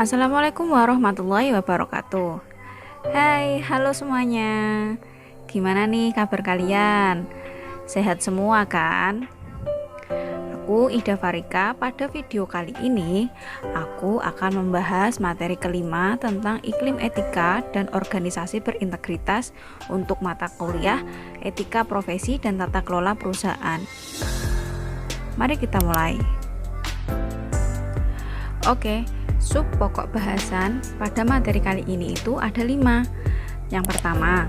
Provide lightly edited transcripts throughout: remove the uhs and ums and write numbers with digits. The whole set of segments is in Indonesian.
Assalamualaikum warahmatullahi wabarakatuh. Hai, halo semuanya. Gimana nih kabar kalian? Sehat semua kan? Aku Ida Farika. Pada video kali ini aku akan membahas materi kelima tentang iklim etika dan organisasi berintegritas untuk mata kuliah Etika Profesi dan Tata Kelola Perusahaan. Mari kita mulai. Oke, sub pokok bahasan pada materi kali ini itu ada 5. Yang pertama,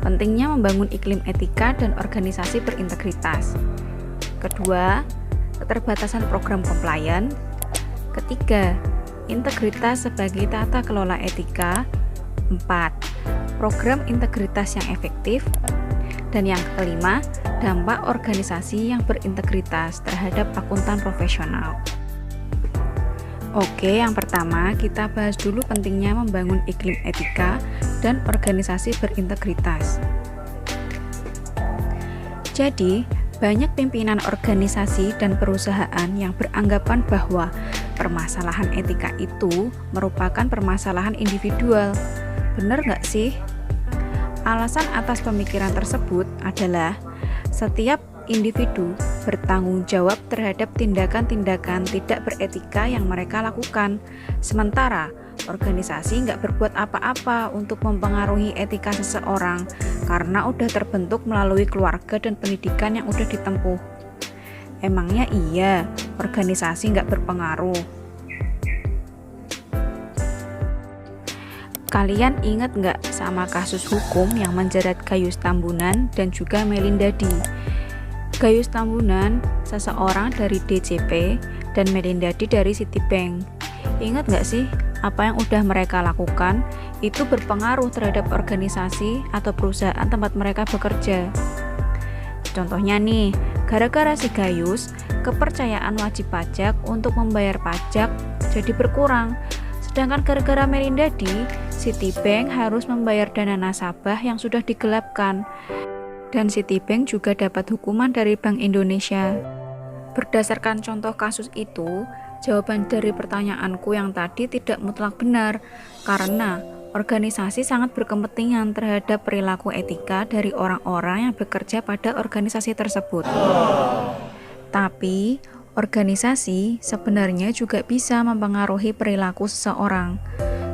pentingnya membangun iklim etika dan organisasi berintegritas. Kedua, keterbatasan program compliance. Ketiga, integritas sebagai tata kelola etika. 4, program integritas yang efektif. Dan yang kelima, dampak organisasi yang berintegritas terhadap akuntan profesional. Oke, yang pertama kita bahas dulu pentingnya membangun iklim etika dan organisasi berintegritas. Jadi, banyak pimpinan organisasi dan perusahaan yang beranggapan bahwa permasalahan etika itu merupakan permasalahan individual. Benar nggak sih? Alasan atas pemikiran tersebut adalah setiap individu bertanggung jawab terhadap tindakan-tindakan tidak beretika yang mereka lakukan. Sementara organisasi nggak berbuat apa-apa untuk mempengaruhi etika seseorang karena udah terbentuk melalui keluarga dan pendidikan yang udah ditempuh. Emangnya iya organisasi nggak berpengaruh? Kalian ingat nggak sama kasus hukum yang menjerat Gayus Tambunan dan juga Melindadi? Gayus Tambunan seseorang dari DJP dan Melindadi dari Citibank. Ingat nggak sih apa yang udah mereka lakukan itu berpengaruh terhadap organisasi atau perusahaan tempat mereka bekerja. Contohnya nih, gara-gara si Gayus, kepercayaan wajib pajak untuk membayar pajak jadi berkurang. Sedangkan gara-gara Melindadi, Citibank harus membayar dana nasabah yang sudah digelapkan. Dan Citibank juga dapat hukuman dari Bank Indonesia. Berdasarkan contoh kasus itu, jawaban dari pertanyaanku yang tadi tidak mutlak benar, karena organisasi sangat berkepentingan terhadap perilaku etika dari orang-orang yang bekerja pada organisasi tersebut. Tapi, organisasi sebenarnya juga bisa mempengaruhi perilaku seseorang.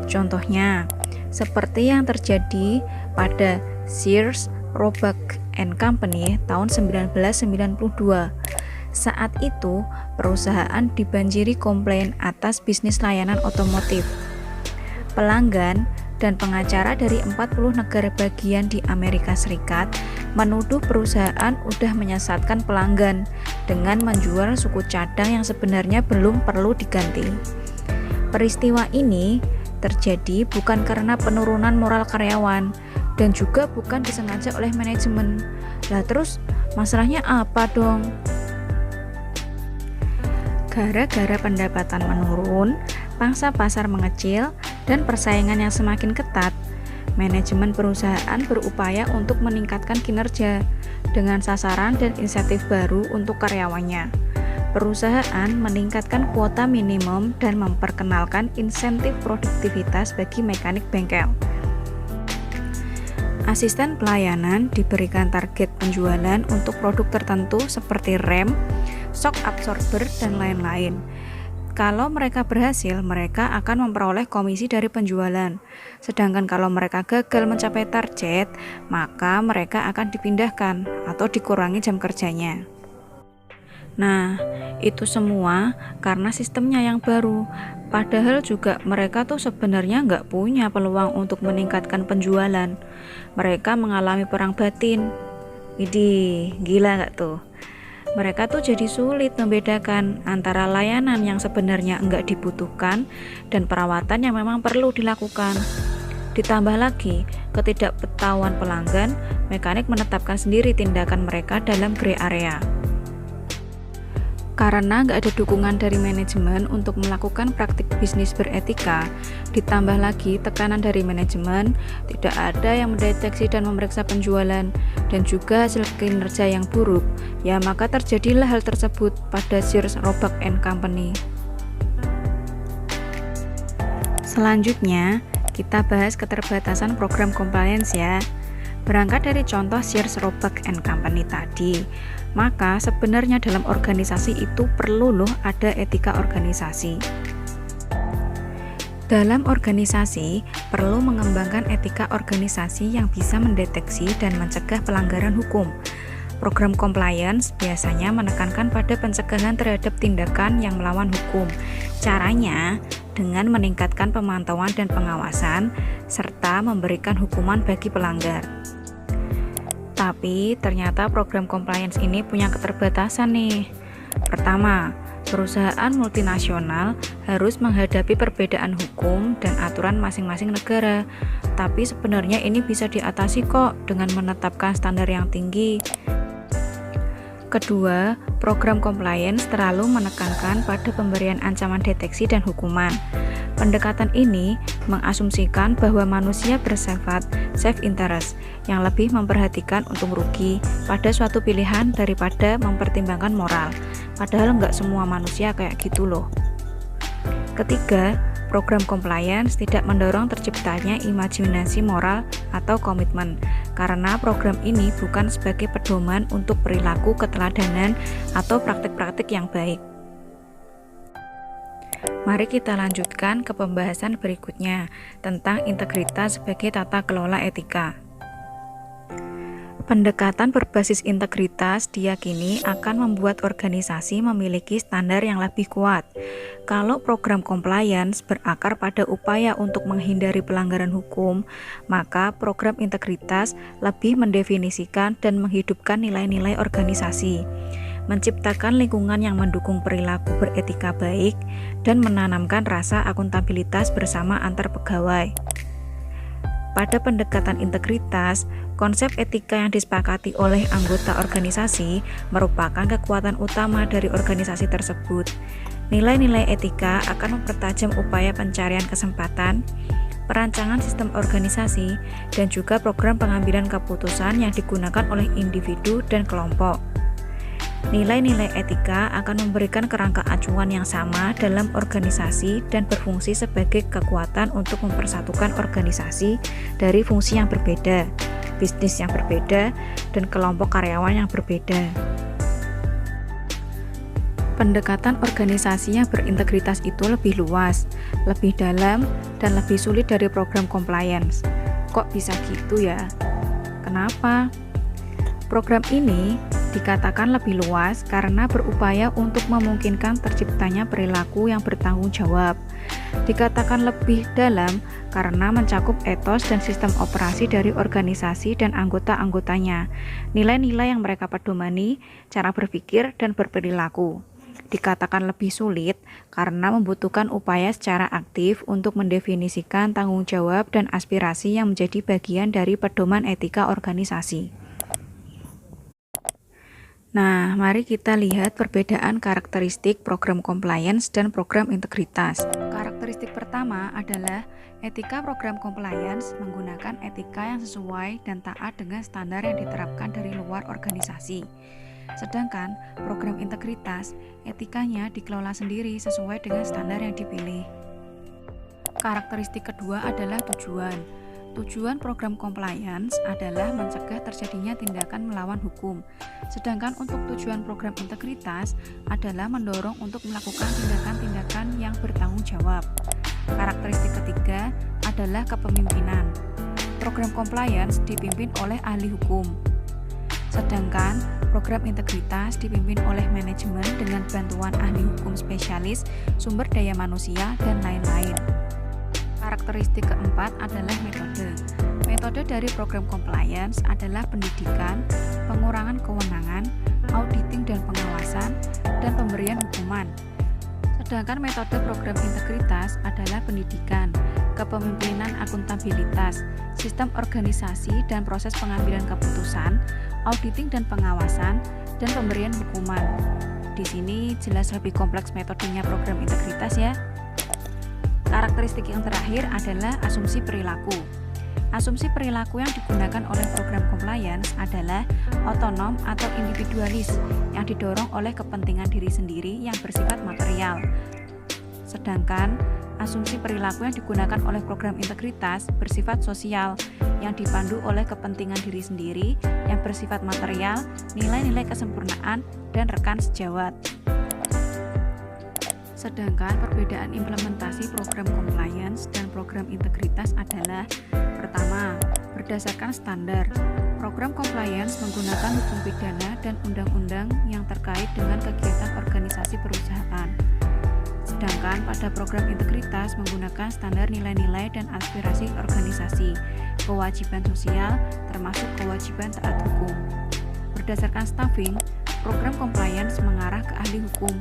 Contohnya, seperti yang terjadi pada Sears, Roebuck and Company tahun 1992. Saat itu, perusahaan dibanjiri komplain atas bisnis layanan otomotif. Pelanggan dan pengacara dari 40 negara bagian di Amerika Serikat menuduh perusahaan udah menyesatkan pelanggan dengan menjual suku cadang yang sebenarnya belum perlu diganti. Peristiwa ini terjadi bukan karena penurunan moral karyawan dan juga bukan disengaja oleh manajemen. Lah terus masalahnya apa dong? Gara-gara pendapatan menurun, pangsa pasar mengecil, dan persaingan yang semakin ketat, manajemen perusahaan berupaya untuk meningkatkan kinerja dengan sasaran dan insentif baru untuk karyawannya. Perusahaan meningkatkan kuota minimum dan memperkenalkan insentif produktivitas bagi mekanik bengkel. Asisten pelayanan diberikan target penjualan untuk produk tertentu seperti rem, shock absorber, dan lain-lain. Kalau mereka berhasil, mereka akan memperoleh komisi dari penjualan. Sedangkan kalau mereka gagal mencapai target, maka mereka akan dipindahkan atau dikurangi jam kerjanya. Nah, itu semua karena sistemnya yang baru. Padahal juga mereka tuh sebenarnya nggak punya peluang untuk meningkatkan penjualan. Mereka mengalami perang batin. Widih, gila nggak tuh? Mereka tuh jadi sulit membedakan antara layanan yang sebenarnya nggak dibutuhkan dan perawatan yang memang perlu dilakukan. Ditambah lagi, ketidaktahuan pelanggan, mekanik menetapkan sendiri tindakan mereka dalam gray area. Karena nggak ada dukungan dari manajemen untuk melakukan praktik bisnis beretika, ditambah lagi tekanan dari manajemen, tidak ada yang mendeteksi dan memeriksa penjualan, dan juga hasil kinerja yang buruk, ya maka terjadilah hal tersebut pada Sears, Roebuck and Company. Selanjutnya, kita bahas keterbatasan program compliance ya. Berangkat dari contoh Sears Roebuck and Company tadi, maka sebenarnya dalam organisasi itu perlu loh ada etika organisasi. Dalam organisasi, perlu mengembangkan etika organisasi yang bisa mendeteksi dan mencegah pelanggaran hukum. Program compliance biasanya menekankan pada pencegahan terhadap tindakan yang melawan hukum. Caranya dengan meningkatkan pemantauan dan pengawasan, serta memberikan hukuman bagi pelanggar. Tapi ternyata program compliance ini punya keterbatasan nih. Pertama, perusahaan multinasional harus menghadapi perbedaan hukum dan aturan masing-masing negara. Tapi sebenarnya ini bisa diatasi kok dengan menetapkan standar yang tinggi. Kedua, program compliance terlalu menekankan pada pemberian ancaman deteksi dan hukuman. Pendekatan ini mengasumsikan bahwa manusia bersifat self-interest yang lebih memperhatikan untung rugi pada suatu pilihan daripada mempertimbangkan moral. Padahal nggak semua manusia kayak gitu loh. Ketiga, program compliance tidak mendorong terciptanya imajinasi moral atau komitmen, karena program ini bukan sebagai pedoman untuk perilaku keteladanan atau praktik-praktik yang baik. Mari kita lanjutkan ke pembahasan berikutnya tentang integritas sebagai tata kelola etika. Pendekatan berbasis integritas diyakini akan membuat organisasi memiliki standar yang lebih kuat. Kalau program compliance berakar pada upaya untuk menghindari pelanggaran hukum, maka program integritas lebih mendefinisikan dan menghidupkan nilai-nilai organisasi, menciptakan lingkungan yang mendukung perilaku beretika baik, dan menanamkan rasa akuntabilitas bersama antar pegawai. Pada pendekatan integritas, konsep etika yang disepakati oleh anggota organisasi merupakan kekuatan utama dari organisasi tersebut. Nilai-nilai etika akan mempertajam upaya pencarian kesempatan, perancangan sistem organisasi, dan juga program pengambilan keputusan yang digunakan oleh individu dan kelompok. Nilai-nilai etika akan memberikan kerangka acuan yang sama dalam organisasi dan berfungsi sebagai kekuatan untuk mempersatukan organisasi dari fungsi yang berbeda, bisnis yang berbeda, dan kelompok karyawan yang berbeda. Pendekatan organisasi yang berintegritas itu lebih luas, lebih dalam, dan lebih sulit dari program compliance. Kok bisa gitu ya? Kenapa? Program ini dikatakan lebih luas karena berupaya untuk memungkinkan terciptanya perilaku yang bertanggung jawab. Dikatakan lebih dalam karena mencakup etos dan sistem operasi dari organisasi dan anggota-anggotanya, nilai-nilai yang mereka pedomani, cara berpikir, dan berperilaku. Dikatakan lebih sulit karena membutuhkan upaya secara aktif untuk mendefinisikan tanggung jawab dan aspirasi yang menjadi bagian dari pedoman etika organisasi. Nah, mari kita lihat perbedaan karakteristik program compliance dan program integritas. Karakteristik pertama adalah etika program compliance menggunakan etika yang sesuai dan taat dengan standar yang diterapkan dari luar organisasi. Sedangkan program integritas, etikanya dikelola sendiri sesuai dengan standar yang dipilih. Karakteristik kedua adalah tujuan. Tujuan program compliance adalah mencegah terjadinya tindakan melawan hukum. Sedangkan untuk tujuan program integritas adalah mendorong untuk melakukan tindakan-tindakan yang bertanggung jawab. Karakteristik ketiga adalah kepemimpinan. Program compliance dipimpin oleh ahli hukum. Sedangkan program integritas dipimpin oleh manajemen dengan bantuan ahli hukum spesialis, sumber daya manusia, dan lain-lain. Karakteristik keempat adalah metode. Metode dari program compliance adalah pendidikan, pengurangan kewenangan, auditing dan pengawasan, dan pemberian hukuman. Sedangkan metode program integritas adalah pendidikan, kepemimpinan akuntabilitas, sistem organisasi dan proses pengambilan keputusan, auditing dan pengawasan, dan pemberian hukuman. Di sini jelas lebih kompleks metodenya program integritas ya. Karakteristik yang terakhir adalah asumsi perilaku. Asumsi perilaku yang digunakan oleh program compliance adalah otonom atau individualis yang didorong oleh kepentingan diri sendiri yang bersifat material. Sedangkan Asumsi perilaku yang digunakan oleh program integritas bersifat sosial, yang dipandu oleh kepentingan diri sendiri, yang bersifat material, nilai-nilai kesempurnaan, dan rekan sejawat. Sedangkan perbedaan implementasi program compliance dan program integritas adalah: pertama, berdasarkan standar. Program compliance menggunakan hukum pidana dan undang-undang yang terkait dengan kegiatan organisasi perusahaan. Sedangkan pada program integritas menggunakan standar nilai-nilai dan aspirasi organisasi, kewajiban sosial, termasuk kewajiban taat hukum. Berdasarkan staffing, program compliance mengarah ke ahli hukum,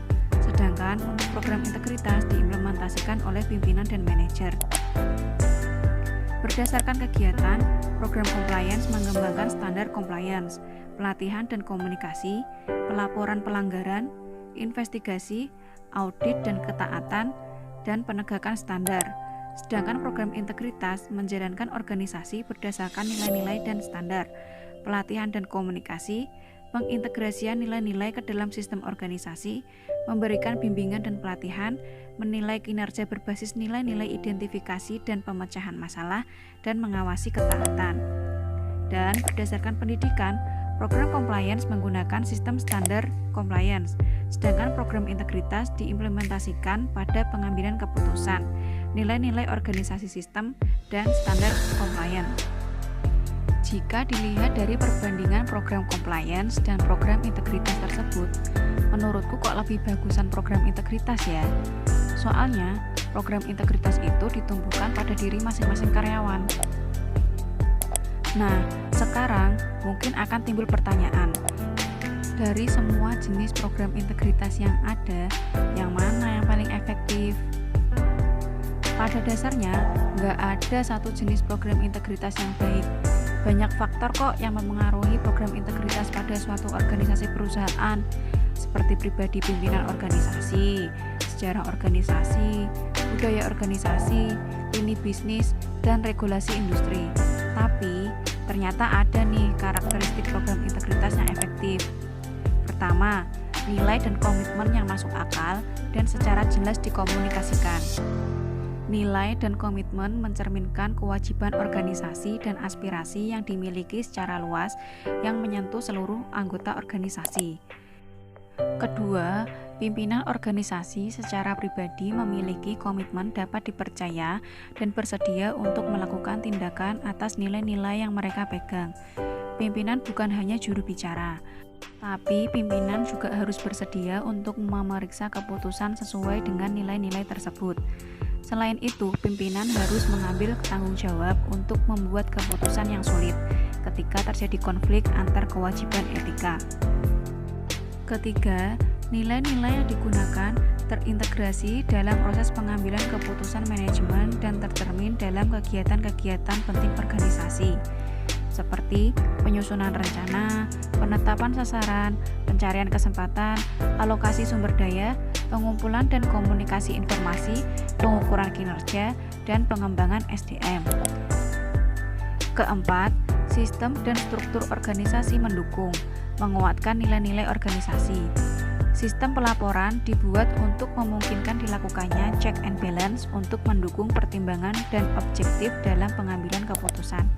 sedangkan untuk program integritas diimplementasikan oleh pimpinan dan manajer. Berdasarkan kegiatan, program compliance mengembangkan standar compliance, pelatihan dan komunikasi, pelaporan pelanggaran, investigasi, audit dan ketaatan, dan penegakan standar. Sedangkan program integritas menjalankan organisasi berdasarkan nilai-nilai dan standar, pelatihan dan komunikasi, pengintegrasian nilai-nilai ke dalam sistem organisasi, memberikan bimbingan dan pelatihan, menilai kinerja berbasis nilai-nilai identifikasi dan pemecahan masalah, dan mengawasi ketaatan. Dan berdasarkan pendidikan, program compliance menggunakan sistem standar compliance, sedangkan program integritas diimplementasikan pada pengambilan keputusan, nilai-nilai organisasi sistem, dan standar compliance. Jika dilihat dari perbandingan program compliance dan program integritas tersebut, menurutku kok lebih bagusan program integritas ya. Soalnya, program integritas itu ditumbuhkan pada diri masing-masing karyawan. Nah, sekarang mungkin akan timbul pertanyaan, dari semua jenis program integritas yang ada, yang mana yang paling efektif? Pada dasarnya, nggak ada satu jenis program integritas yang baik. Banyak faktor kok yang mempengaruhi program integritas pada suatu organisasi perusahaan, seperti pribadi pimpinan organisasi, sejarah organisasi, budaya organisasi, lini bisnis, dan regulasi industri. Tapi, ternyata ada nih karakteristik program integritas yang efektif. Pertama, nilai dan komitmen yang masuk akal dan secara jelas dikomunikasikan. Nilai dan komitmen mencerminkan kewajiban organisasi dan aspirasi yang dimiliki secara luas yang menyentuh seluruh anggota organisasi. Kedua, pimpinan organisasi secara pribadi memiliki komitmen dapat dipercaya dan bersedia untuk melakukan tindakan atas nilai-nilai yang mereka pegang. Pimpinan bukan hanya juru bicara, tapi pimpinan juga harus bersedia untuk memeriksa keputusan sesuai dengan nilai-nilai tersebut. Selain itu, pimpinan harus mengambil tanggung jawab untuk membuat keputusan yang sulit ketika terjadi konflik antar kewajiban etika. Ketiga, nilai-nilai yang digunakan terintegrasi dalam proses pengambilan keputusan manajemen dan tercermin dalam kegiatan-kegiatan penting organisasi, seperti penyusunan rencana, penetapan sasaran, pencarian kesempatan, alokasi sumber daya, pengumpulan dan komunikasi informasi, pengukuran kinerja, dan pengembangan SDM. Keempat, sistem dan struktur organisasi mendukung, menguatkan nilai-nilai organisasi. Sistem pelaporan dibuat untuk memungkinkan dilakukannya check and balance untuk mendukung pertimbangan dan objektif dalam pengambilan keputusan.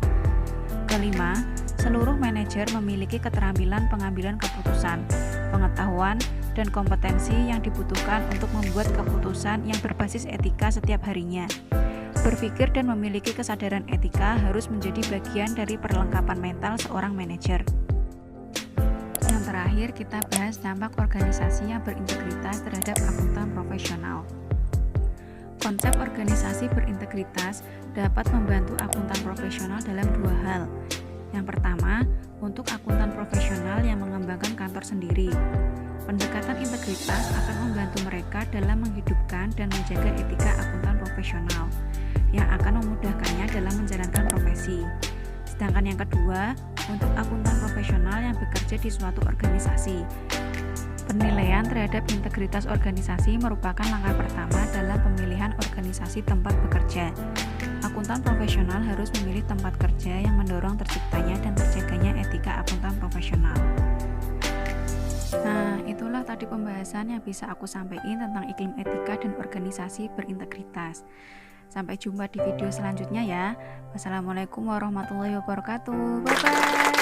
Kelima, seluruh manajer memiliki keterampilan pengambilan keputusan, pengetahuan, dan kompetensi yang dibutuhkan untuk membuat keputusan yang berbasis etika setiap harinya. Berpikir dan memiliki kesadaran etika harus menjadi bagian dari perlengkapan mental seorang manajer. Yang terakhir, kita bahas dampak organisasi yang berintegritas terhadap akuntan profesional. Konsep organisasi berintegritas dapat membantu akuntan profesional dalam dua hal. Yang pertama, untuk akuntan profesional yang mengembangkan kantor sendiri. Pendekatan integritas akan membantu mereka dalam menghidupkan dan menjaga etika akuntan profesional yang akan memudahkannya dalam menjalankan profesi. Sedangkan yang kedua, untuk akuntan profesional yang bekerja di suatu organisasi. Penilaian terhadap integritas organisasi merupakan langkah pertama dalam pemilihan organisasi tempat bekerja. Akuntan profesional harus memilih tempat kerja yang mendorong terciptanya dan terjaganya etika akuntan profesional. Nah, itulah tadi pembahasan yang bisa aku sampaikan tentang iklim etika dan organisasi berintegritas. Sampai jumpa di video selanjutnya ya. Wassalamualaikum warahmatullahi wabarakatuh. Bye bye.